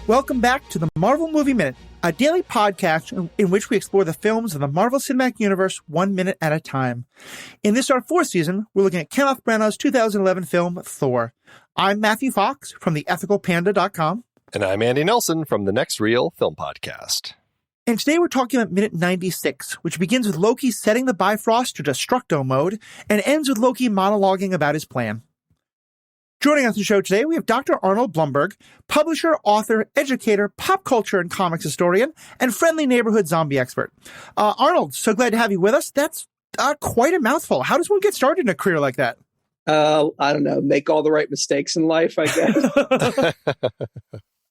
Welcome back to the Marvel Movie Minute, a daily podcast in which we explore the films of the Marvel Cinematic Universe 1 minute at a time. In this, our fourth season, we're looking at Kenneth Branagh's 2011 film, Thor. I'm Matthew Fox from theethicalpanda.com. And I'm Andy Nelson from the Next Reel Film Podcast. And today we're talking about minute 96, which begins with Loki setting the Bifrost to Destructo mode and ends with Loki monologuing about his plan. Joining us on the show today, we have Dr. Arnold Blumberg, publisher, author, educator, pop culture and comics historian, and friendly neighborhood zombie expert. Arnold, so glad to have you with us. That's quite a mouthful. How does one get started in a career like that? I don't know, make all the right mistakes in life, I guess.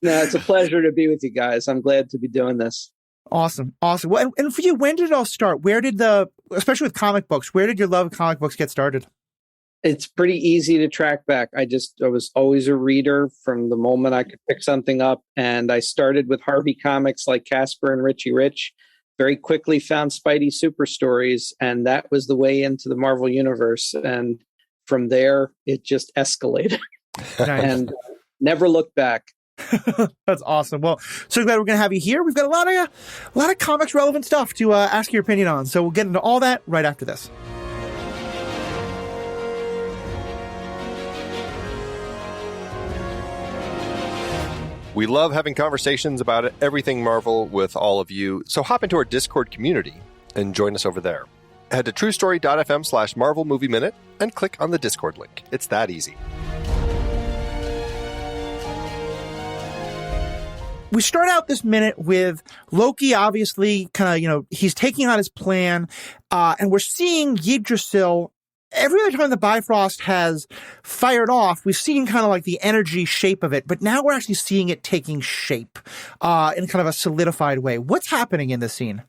No, it's a pleasure to be with you guys. I'm glad to be doing this. Awesome. Well, and for you, when did it all start? Especially with comic books, where did your love of comic books get started? It's pretty easy to track back. I was always a reader from the moment I could pick something up. And I started with Harvey comics like Casper and Richie Rich. Very quickly found Spidey Super Stories. And that was the way into the Marvel Universe. And from there, it just escalated. Nice. And never looked back. That's awesome. Well, so glad we're going to have you here. We've got a lot of comics relevant stuff to ask your opinion on. So we'll get into all that right after this. We love having conversations about everything Marvel with all of you, so hop into our Discord community and join us over there. Head to truestory.fm/Marvel Movie Minute and click on the Discord link. It's that easy. We start out this minute with Loki, obviously, he's taking on his plan, and we're seeing Yggdrasil. Every other time the Bifrost has fired off, we've seen kind of like the energy shape of it, but now we're actually seeing it taking shape in kind of a solidified way. What's happening in this scene?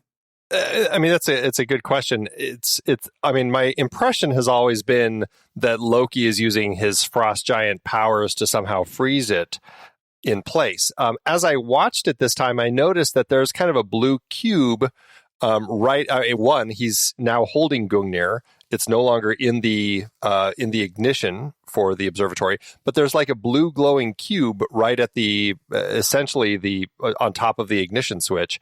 It's a good question. My impression has always been that Loki is using his frost giant powers to somehow freeze it in place. As I watched it this time, I noticed that there's kind of a blue cube he's now holding Gungnir. It's no longer in the ignition for the observatory, but there's like a blue glowing cube right at on top of the ignition switch.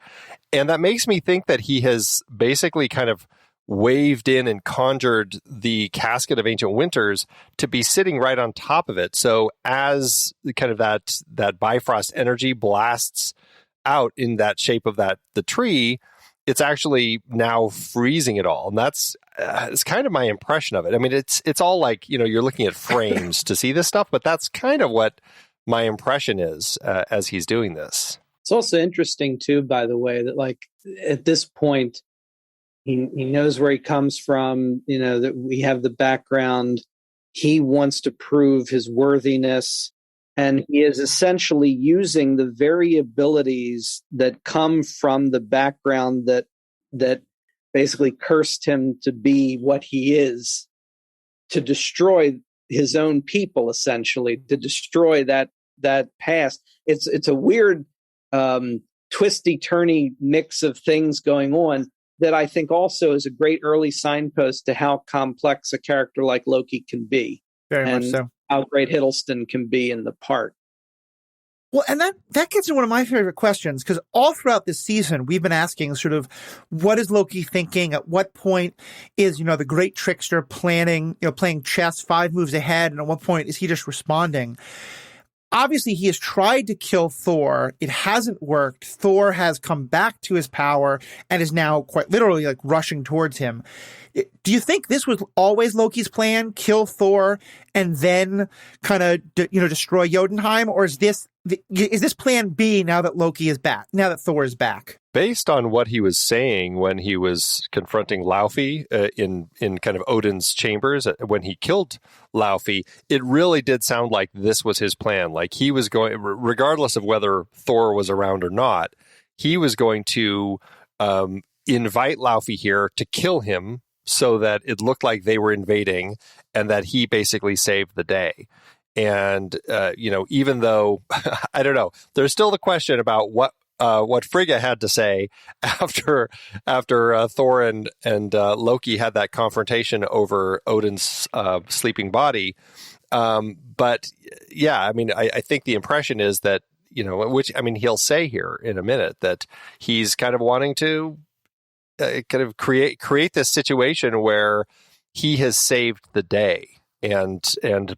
And that makes me think that he has basically kind of waved in and conjured the Casket of Ancient Winters to be sitting right on top of it. So as kind of that Bifrost energy blasts out in that shape of the tree, it's actually now freezing it all. And it's kind of my impression of it. I mean, it's all like, you're looking at frames to see this stuff, but that's kind of what my impression is as he's doing this. It's also interesting too, by the way, that like at this point, he knows where he comes from, that we have the background. He wants to prove his worthiness. And he is essentially using the very abilities that come from the background that basically cursed him to be what he is, to destroy his own people, essentially, to destroy that past. It's a weird, twisty-turny mix of things going on that I think also is a great early signpost to how complex a character like Loki can be. Very much so. How great Hiddleston can be in the part. Well, and that gets into one of my favorite questions, because all throughout this season, we've been asking sort of, what is Loki thinking? At what point is, the great trickster playing chess 5 moves ahead? And at what point is he just responding? Obviously, he has tried to kill Thor. It hasn't worked. Thor has come back to his power and is now quite literally like rushing towards him. Do you think this was always Loki's plan? Kill Thor and then kind of, destroy Jotunheim? Or is this plan B now that Loki is back, now that Thor is back? Based on what he was saying when he was confronting Laufey in kind of Odin's chambers, when he killed Laufey, it really did sound like this was his plan. Like he was going, regardless of whether Thor was around or not, he was going to invite Laufey here to kill him so that it looked like they were invading and that he basically saved the day. And, even though, I don't know, there's still the question about what Frigga had to say after Thor and Loki had that confrontation over Odin's sleeping body. But yeah, I mean, I think the impression is that, which, I mean, he'll say here in a minute that he's kind of wanting to kind of create this situation where he has saved the day. And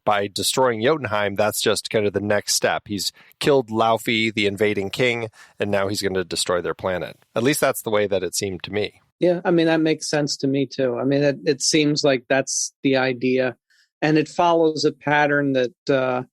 by destroying Jotunheim, that's just kind of the next step. He's killed Laufey, the invading king, and now he's going to destroy their planet. At least that's the way that it seemed to me. Yeah, I mean, that makes sense to me, too. I mean, it seems like that's the idea. And it follows a pattern that,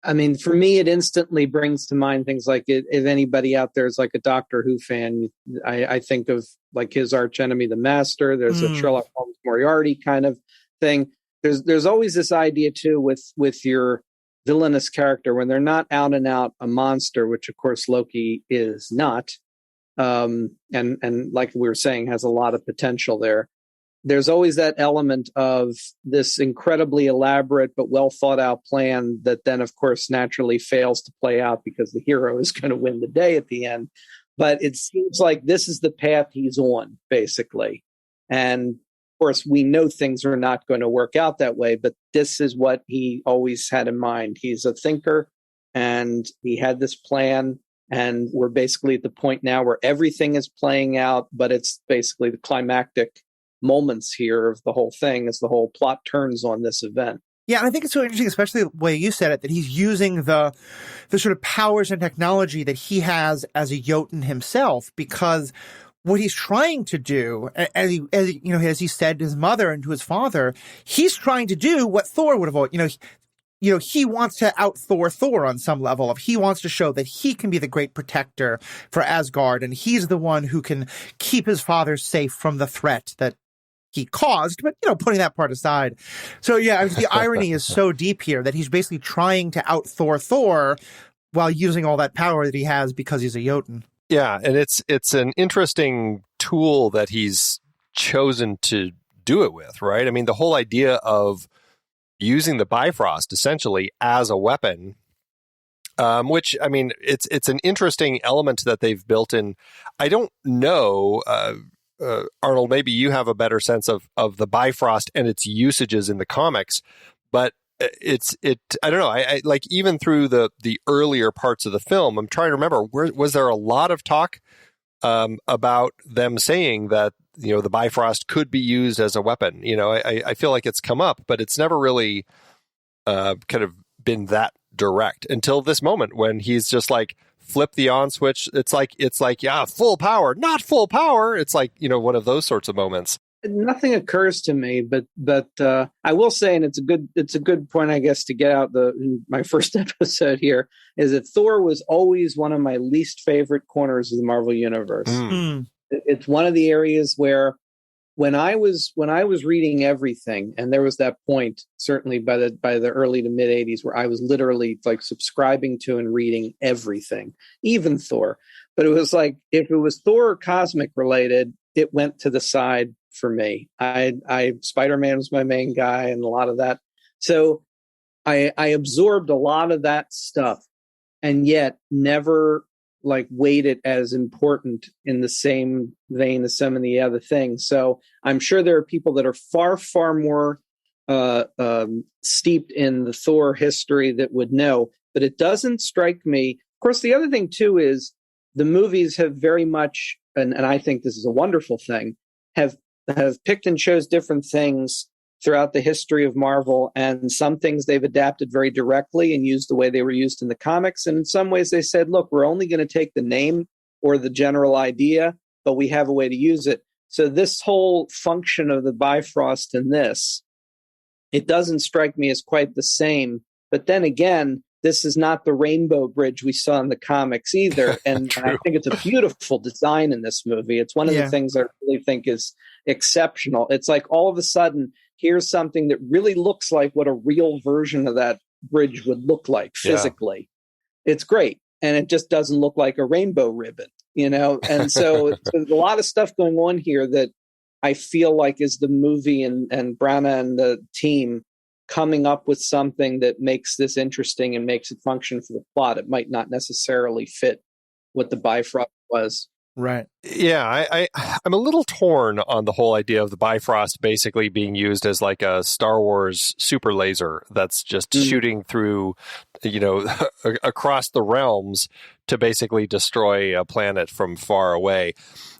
I mean, for me, it instantly brings to mind things like if anybody out there is like a Doctor Who fan, I think of like his archenemy, the Master. There's a Sherlock Holmes Moriarty kind of thing. There's always this idea, too, with your villainous character when they're not out and out a monster, which, of course, Loki is not. And like we were saying, has a lot of potential there. There's always that element of this incredibly elaborate but well thought out plan that then, of course, naturally fails to play out because the hero is going to win the day at the end. But it seems like this is the path he's on, basically. And of course, we know things are not going to work out that way, but this is what he always had in mind. He's a thinker, and he had this plan, and we're basically at the point now where everything is playing out, but it's basically the climactic moments here of the whole thing as the whole plot turns on this event. Yeah, and I think it's so interesting, especially the way you said it, that he's using the sort of powers and technology that he has as a Jotun himself, because what he's trying to do, as he said to his mother and to his father, he's trying to do what Thor would have, he wants to out Thor on some level. He wants to show that he can be the great protector for Asgard, and he's the one who can keep his father safe from the threat that he caused, but, putting that part aside. So, yeah, the irony is so deep here that he's basically trying to out Thor while using all that power that he has because he's a Jotun. Yeah, and it's an interesting tool that he's chosen to do it with, right? I mean, the whole idea of using the Bifrost essentially as a weapon, which, I mean, it's an interesting element that they've built in. I don't know, Arnold, maybe you have a better sense of the Bifrost and its usages in the comics, but I don't know. I like, even through the earlier parts of the film, I'm trying to remember, was there a lot of talk about them saying that, the Bifrost could be used as a weapon? I feel like it's come up, but it's never really kind of been that direct until this moment when he's just like, flip the on switch. It's like, yeah, full power, not full power. It's like, one of those sorts of moments. Nothing occurs to me, but I will say, and it's a good point, I guess, to get out my first episode here, is that Thor was always one of my least favorite corners of the Marvel Universe. It's one of the areas where when I was reading everything, and there was that point, certainly by the early to mid 80s, where I was literally like subscribing to and reading everything, even Thor. But it was like, if it was Thor or cosmic related, it went to the side for me. Spider-Man was my main guy and a lot of that. So I absorbed a lot of that stuff, and yet never like weighed it as important in the same vein as some of the other things. So I'm sure there are people that are far, far more steeped in the Thor history that would know, but it doesn't strike me. Of course, the other thing too is the movies have very much, and I think this is a wonderful thing, have picked and chose different things throughout the history of Marvel, and some things they've adapted very directly and used the way they were used in the comics. And in some ways they said, look, we're only going to take the name or the general idea, but we have a way to use it. So this whole function of the Bifrost in this, it doesn't strike me as quite the same. But then again, this is not the rainbow bridge we saw in the comics either. And I think it's a beautiful design in this movie. It's one of the things I really think is exceptional. It's like all of a sudden, here's something that really looks like what a real version of that bridge would look like physically. Yeah. It's great. And it just doesn't look like a rainbow ribbon, And so there's a lot of stuff going on here that I feel like is the movie and Branagh and the team coming up with something that makes this interesting and makes it function for the plot. It might not necessarily fit what the Bifrost was. Right. Yeah, I'm a little torn on the whole idea of the Bifrost basically being used as like a Star Wars super laser that's just shooting through, across the realms to basically destroy a planet from far away.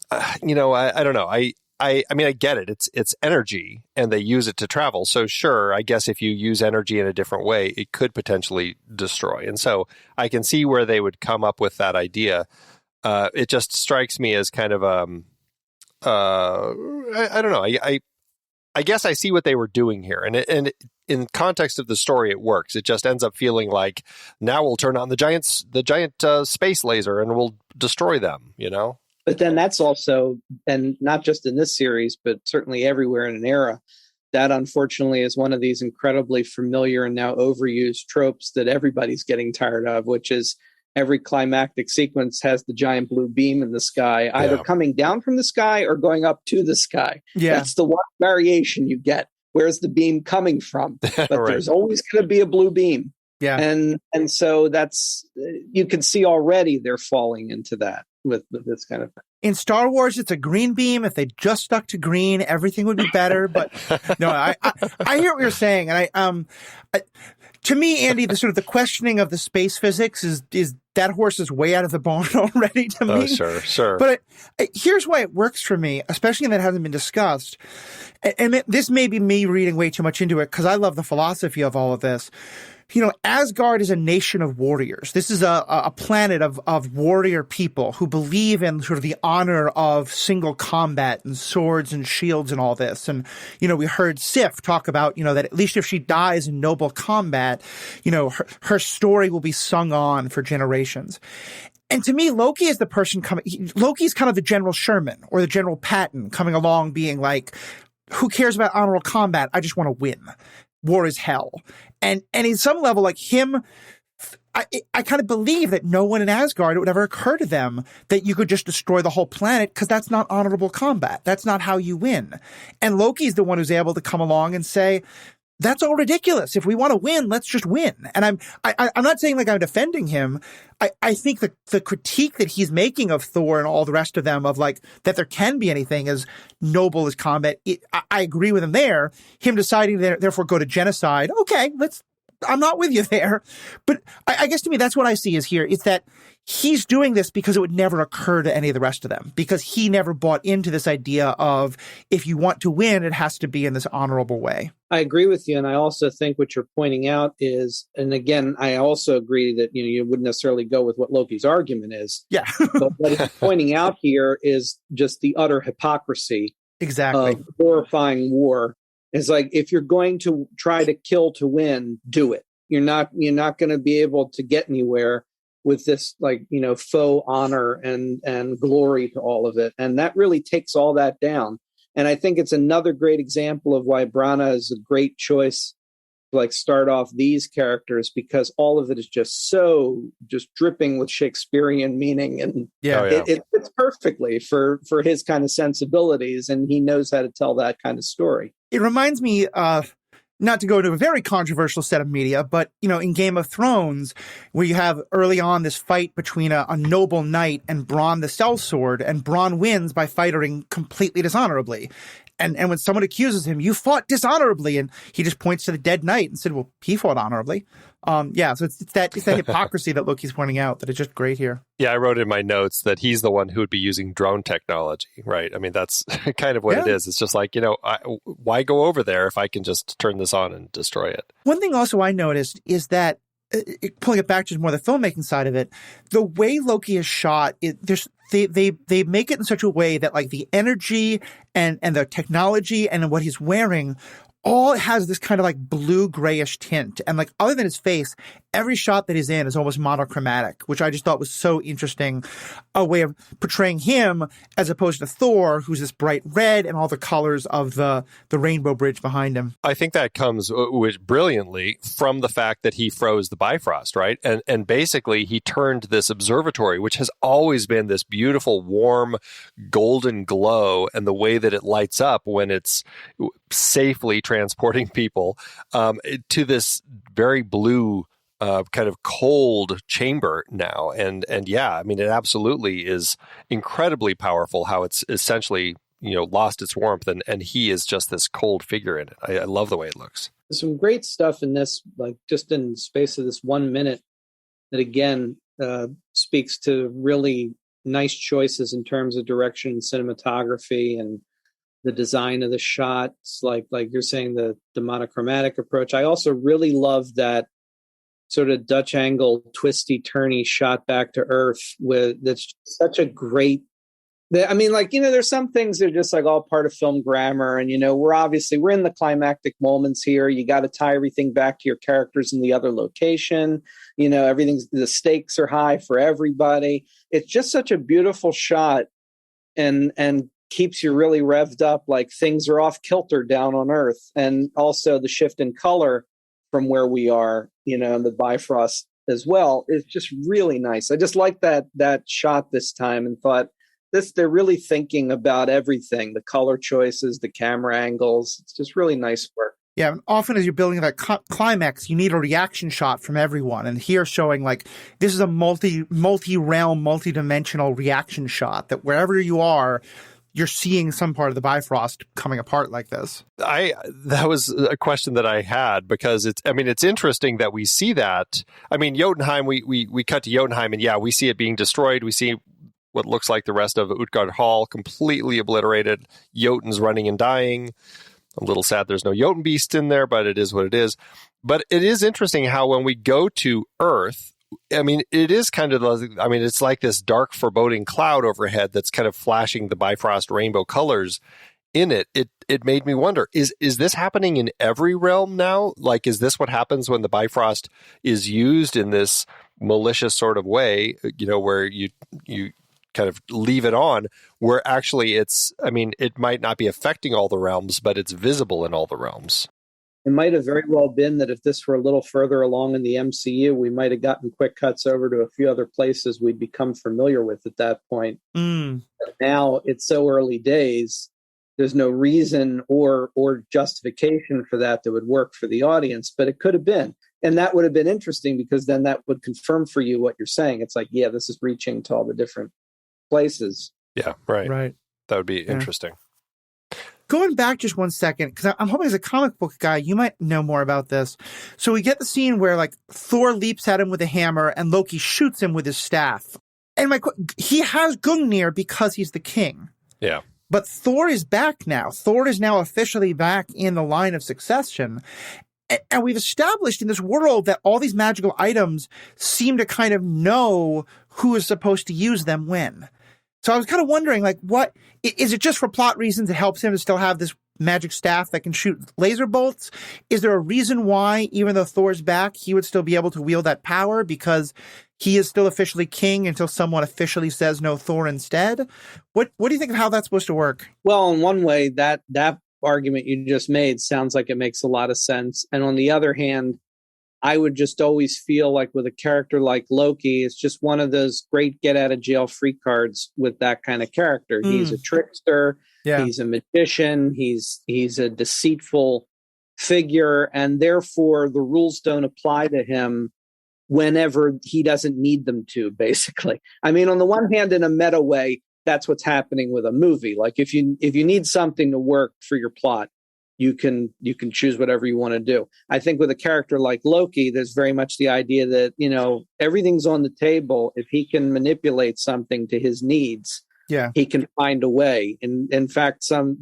I don't know. I mean, I get it. It's energy, and they use it to travel. So sure, I guess if you use energy in a different way, it could potentially destroy. And so I can see where they would come up with that idea. It just strikes me as kind of I don't know. I guess I see what they were doing here, and in context of the story, it works. It just ends up feeling like now we'll turn on the giant space laser and we'll destroy them. But then that's also, and not just in this series, but certainly everywhere in an era, that unfortunately is one of these incredibly familiar and now overused tropes that everybody's getting tired of, which is every climactic sequence has the giant blue beam in the sky, either coming down from the sky or going up to the sky. Yeah. That's the one variation you get. Where's the beam coming from? But Right. There's always going to be a blue beam. Yeah. And so that's, you can see already they're falling into that with this kind of thing. In Star Wars, it's a green beam. If they just stuck to green, everything would be better. But no, I hear what you're saying. And to me, Andy, the questioning of the space physics is that horse is way out of the barn already to me. Oh, sure. But here's why it works for me, especially that hasn't been discussed. And this may be me reading way too much into it because I love the philosophy of all of this. Asgard is a nation of warriors. This is a planet of warrior people who believe in sort of the honor of single combat and swords and shields and all this. And, we heard Sif talk about, that at least if she dies in noble combat, her story will be sung on for generations. And to me, Loki is the person Loki's kind of the General Sherman or the General Patton coming along being like, who cares about honorable combat? I just want to win. War is hell. And in some level, like him, I kind of believe that no one in Asgard, it would ever occur to them that you could just destroy the whole planet because that's not honorable combat. That's not how you win. And Loki's the one who's able to come along and say, that's all ridiculous. If we want to win, let's just win. And I'm not saying like I'm defending him. I think the critique that he's making of Thor and all the rest of them of like that there can be anything as noble as combat. I agree with him there. Him deciding to therefore go to genocide. Okay, I'm not with you there. But I guess to me, that's what I see is here. It's that he's doing this because it would never occur to any of the rest of them, because he never bought into this idea of if you want to win, it has to be in this honorable way. I agree with you. And I also think what you're pointing out is, and again, I also agree that, you wouldn't necessarily go with what Loki's argument is. Yeah. But what he's pointing out here is just the utter hypocrisy Exactly. of glorifying war. It's like, if you're going to try to kill to win, do it. You're not going to be able to get anywhere with this, faux honor and glory to all of it. And that really takes all that down. And I think it's another great example of why Branagh is a great choice to start off these characters, because all of it is just dripping with Shakespearean meaning. And it fits perfectly for his kind of sensibilities. And he knows how to tell that kind of story. It reminds me, not to go to a very controversial set of media, but, in Game of Thrones, where you have early on this fight between a noble knight and Bronn the Sellsword, and Bronn wins by fighting completely dishonorably. And when someone accuses him, you fought dishonorably, and he just points to the dead knight and said, well, he fought honorably. So it's that hypocrisy that Loki's pointing out that is just great here. Yeah, I wrote in my notes that he's the one who would be using drone technology, right? I mean, that's kind of what it is. It's just like, why go over there if I can just turn this on and destroy it? One thing also I noticed is that, pulling it back to more the filmmaking side of it, the way Loki is shot, they make it in such a way that the energy and the technology and what he's wearing all has this kind of blue grayish tint. And other than his face, every shot that he's in is almost monochromatic, which I just thought was so interesting, a way of portraying him as opposed to Thor, who's this bright red and all the colors of the rainbow bridge behind him. I think that comes brilliantly from the fact that he froze the Bifrost, right? And basically he turned this observatory, which has always been this beautiful, warm, golden glow, and the way that it lights up when it's safely transporting people, to this very blue kind of cold chamber now. And yeah, I mean, it absolutely is incredibly powerful how it's essentially, lost its warmth, and he is just this cold figure in it. I love the way it looks. There's some great stuff in this, like just in the space of this 1 minute, that again speaks to really nice choices in terms of direction and cinematography and the design of the shots, like you're saying, the monochromatic approach. I also really love that sort of Dutch angle, twisty, turny shot back to Earth. That's such a great. I mean, there's some things that are just like all part of film grammar, and we're in the climactic moments here. You got to tie everything back to your characters in the other location. The stakes are high for everybody. It's just such a beautiful shot, and keeps you really revved up, like things are off kilter down on Earth. And also the shift in color from where we are, and the Bifrost as well, is just really nice. I just like that shot this time, and thought they're really thinking about everything, the color choices, the camera angles. It's just really nice work. Yeah, and often as you're building that climax, you need a reaction shot from everyone. And here showing this is a multi-realm, multi-dimensional reaction shot that wherever you are, you're seeing some part of the Bifrost coming apart like this. That was a question that I had, because it's interesting that we see that. I mean, Jotunheim, we cut to Jotunheim, and yeah, we see it being destroyed. We see what looks like the rest of Utgard Hall completely obliterated. Jotun's running and dying. A little sad there's no Jotun beast in there, but it is what it is. But it is interesting how when we go to Earth, I mean, it is kind of, it's like this dark, foreboding cloud overhead that's kind of flashing the Bifrost rainbow colors in it. It made me wonder, is this happening in every realm now? Like, is this what happens when the Bifrost is used in this malicious sort of way, where you kind of leave it on, where actually it might not be affecting all the realms, but it's visible in all the realms? It might have very well been that if this were a little further along in the MCU, we might have gotten quick cuts over to a few other places we'd become familiar with at that point. But now it's so early days, there's no reason or justification for that would work for the audience, but it could have been. And that would have been interesting, because then that would confirm for you what you're saying. It's like, yeah, this is reaching to all the different places. Yeah, right. Right. That would be interesting. Going back just 1 second, because I'm hoping as a comic book guy, you might know more about this. So we get the scene where Thor leaps at him with a hammer and Loki shoots him with his staff. And he has Gungnir because he's the king. Yeah. But Thor is back now. Thor is now officially back in the line of succession. And we've established in this world that all these magical items seem to kind of know who is supposed to use them when. So I was kind of wondering, what is it just for plot reasons? It helps him to still have this magic staff that can shoot laser bolts. Is there a reason why, even though Thor's back, he would still be able to wield that power because he is still officially king until someone officially says no Thor instead? What do you think of how that's supposed to work? Well, in one way, that argument you just made sounds like it makes a lot of sense. And on the other hand, I would just always feel like with a character like Loki, it's just one of those great get out of jail free cards with that kind of character. He's a trickster. Yeah. He's a magician. He's a deceitful figure. And therefore the rules don't apply to him whenever he doesn't need them to, basically. I mean, on the one hand, in a meta way, that's what's happening with a movie. Like if you need something to work for your plot, you can choose whatever you want to do. I think with a character like Loki, there's very much the idea that, everything's on the table. If he can manipulate something to his needs, he can find a way. And in fact, some of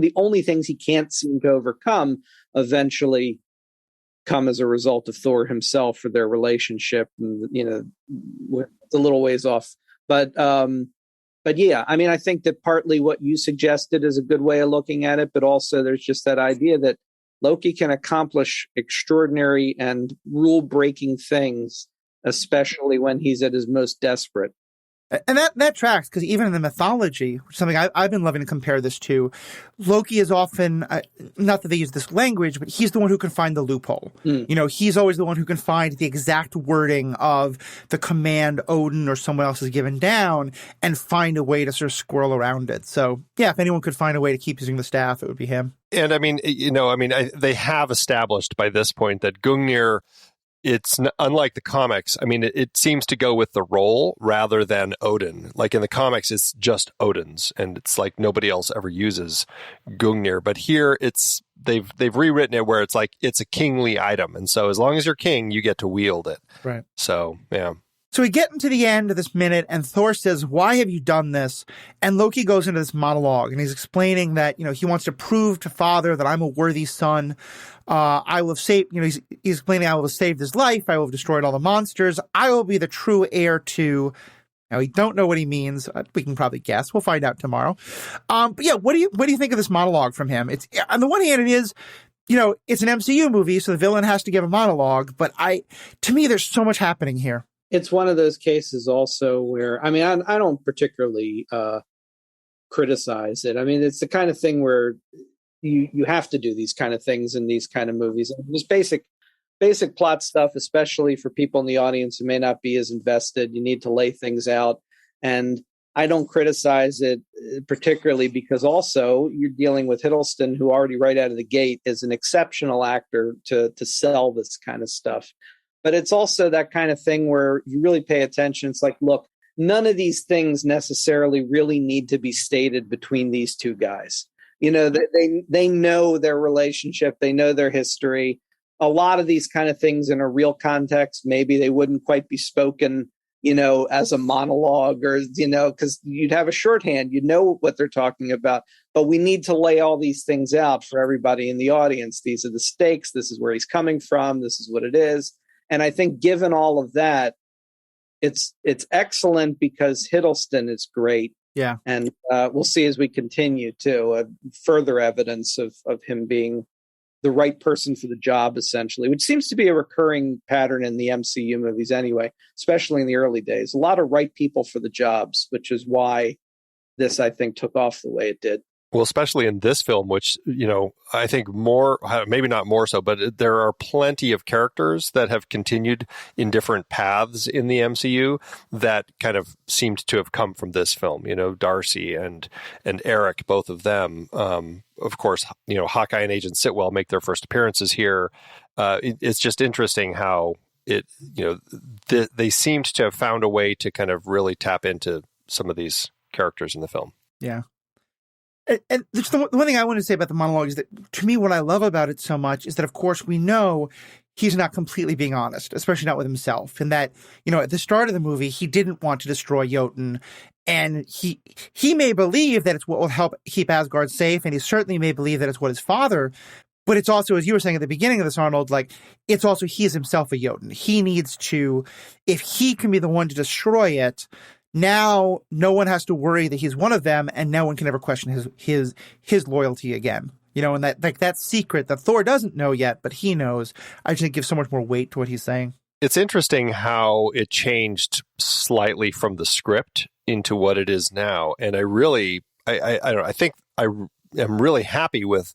the only things he can't seem to overcome eventually come as a result of Thor himself for their relationship. And, it's a little ways off. But yeah, I mean, I think that partly what you suggested is a good way of looking at it, but also there's just that idea that Loki can accomplish extraordinary and rule-breaking things, especially when he's at his most desperate. And that tracks, because even in the mythology, which is something I've been loving to compare this to, Loki is often, not that they use this language, but he's the one who can find the loophole. He's always the one who can find the exact wording of the command Odin or someone else has given down and find a way to sort of squirrel around it. So, yeah, if anyone could find a way to keep using the staff, it would be him. And I mean, they have established by this point that Gungnir unlike the comics. I mean, it seems to go with the role rather than Odin. Like in the comics, it's just Odin's, and it's like nobody else ever uses Gungnir. But here, they've rewritten it where it's like it's a kingly item, and so as long as you're king, you get to wield it. Right. So yeah. So we get into the end of this minute, and Thor says, "Why have you done this?" And Loki goes into this monologue, and he's explaining that, he wants to prove to Father that I'm a worthy son. I will have saved, he's explaining, I will have saved his life. I will have destroyed all the monsters. I will be the true heir to... Now, we don't know what he means. We can probably guess. We'll find out tomorrow. But yeah, what do you think of this monologue from him? It's, on the one hand, it is, it's an MCU movie, so the villain has to give a monologue. But to me, there's so much happening here. It's one of those cases also where, I mean, I don't particularly criticize it. I mean, it's the kind of thing where you have to do these kind of things in these kind of movies. Just basic plot stuff, especially for people in the audience who may not be as invested. You need to lay things out. And I don't criticize it particularly because also you're dealing with Hiddleston, who already right out of the gate is an exceptional actor to sell this kind of stuff. But it's also that kind of thing where you really pay attention. It's like, look, none of these things necessarily really need to be stated between these two guys. They know their relationship. They know their history. A lot of these kind of things in a real context, maybe they wouldn't quite be spoken, as a monologue or, because you'd have a shorthand, what they're talking about. But we need to lay all these things out for everybody in the audience. These are the stakes. This is where he's coming from. This is what it is. And I think given all of that, it's excellent because Hiddleston is great. Yeah. And we'll see as we continue to further evidence of him being the right person for the job, essentially, which seems to be a recurring pattern in the MCU movies anyway, especially in the early days. A lot of right people for the jobs, which is why this, I think, took off the way it did. Well, especially in this film, which, I think more, maybe not more so, but there are plenty of characters that have continued in different paths in the MCU that kind of seemed to have come from this film. Darcy and Eric, both of them. Of course, Hawkeye and Agent Sitwell make their first appearances here. It's just interesting how they seemed to have found a way to kind of really tap into some of these characters in the film. Yeah. And the one thing I want to say about the monologue is that, to me, what I love about it so much is that, of course, we know he's not completely being honest, especially not with himself. And that, at the start of the movie, he didn't want to destroy Jotun. And he may believe that it's what will help keep Asgard safe. And he certainly may believe that it's what his father. But it's also, as you were saying at the beginning of this, Arnold, like, it's also he is himself a Jotun. He needs to, if he can be the one to destroy it, now no one has to worry that he's one of them, and no one can ever question his loyalty again. And that secret that Thor doesn't know yet, but he knows. I just think gives so much more weight to what he's saying. It's interesting how it changed slightly from the script into what it is now, and I think I am really happy with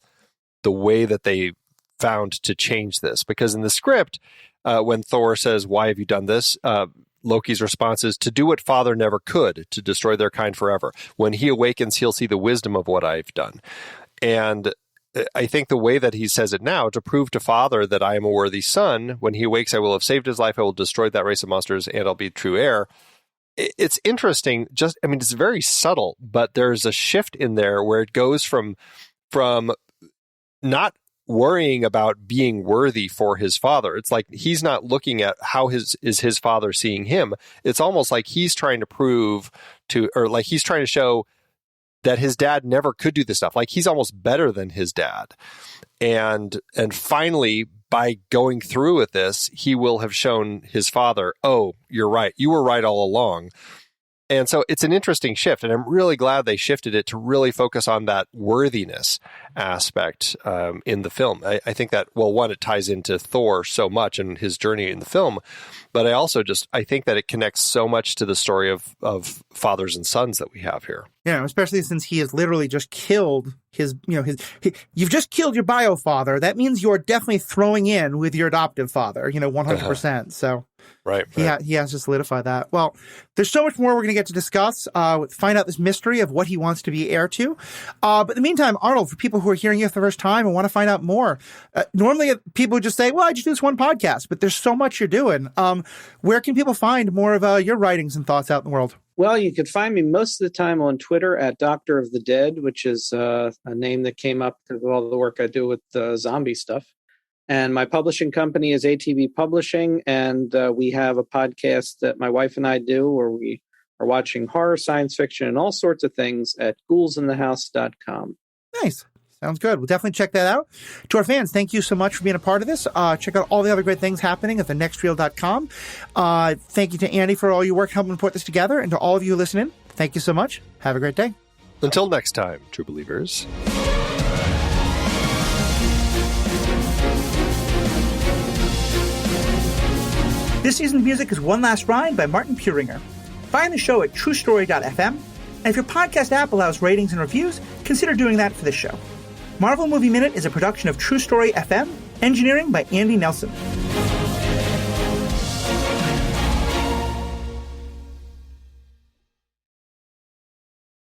the way that they found to change this, because in the script, when Thor says, "Why have you done this?" Loki's response is, "To do what Father never could, to destroy their kind forever. When he awakens, he'll see the wisdom of what I've done." And I think the way that he says it now, to prove to Father that I am a worthy son, when he awakes, I will have saved his life, I will destroy that race of monsters, and I'll be true heir. It's interesting. It's very subtle, but there's a shift in there where it goes from not worrying about being worthy for his father. It's like he's not looking at how his father seeing him. It's almost like he's trying to prove to, or like he's trying to show that his dad never could do this stuff. Like he's almost better than his dad. And finally, by going through with this, he will have shown his father, "Oh, you're right. You were right all along." And so it's an interesting shift, and I'm really glad they shifted it to really focus on that worthiness aspect in the film. I think that, well, one, it ties into Thor so much and his journey in the film, but I think that it connects so much to the story of fathers and sons that we have here. Especially since he has literally just killed you've just killed your bio father. That means you're definitely throwing in with your adoptive father, 100%. So right. He has to solidify that. Well, there's so much more we're going to get to discuss, find out this mystery of what he wants to be heir to. But in the meantime, Arnold, for people who are hearing you for the first time and want to find out more, normally people would just say, well, I just do this one podcast, but there's so much you're doing. Where can people find more of your writings and thoughts out in the world? Well, you can find me most of the time on Twitter at Doctor of the Dead, which is a name that came up because of all the work I do with zombie stuff. And my publishing company is ATB Publishing, and we have a podcast that my wife and I do where we are watching horror, science fiction, and all sorts of things at ghoulsinthehouse.com. Nice. Sounds good. We'll definitely check that out. To our fans, thank you so much for being a part of this. Check out all the other great things happening at thenextreel.com. Thank you to Andy for all your work helping put this together, and to all of you listening, thank you so much. Have a great day. Until next time, true believers. This season's music is One Last Ride by Martin Puringer. Find the show at truestory.fm, and if your podcast app allows ratings and reviews, consider doing that for this show. Marvel Movie Minute is a production of True Story FM, engineering by Andy Nelson.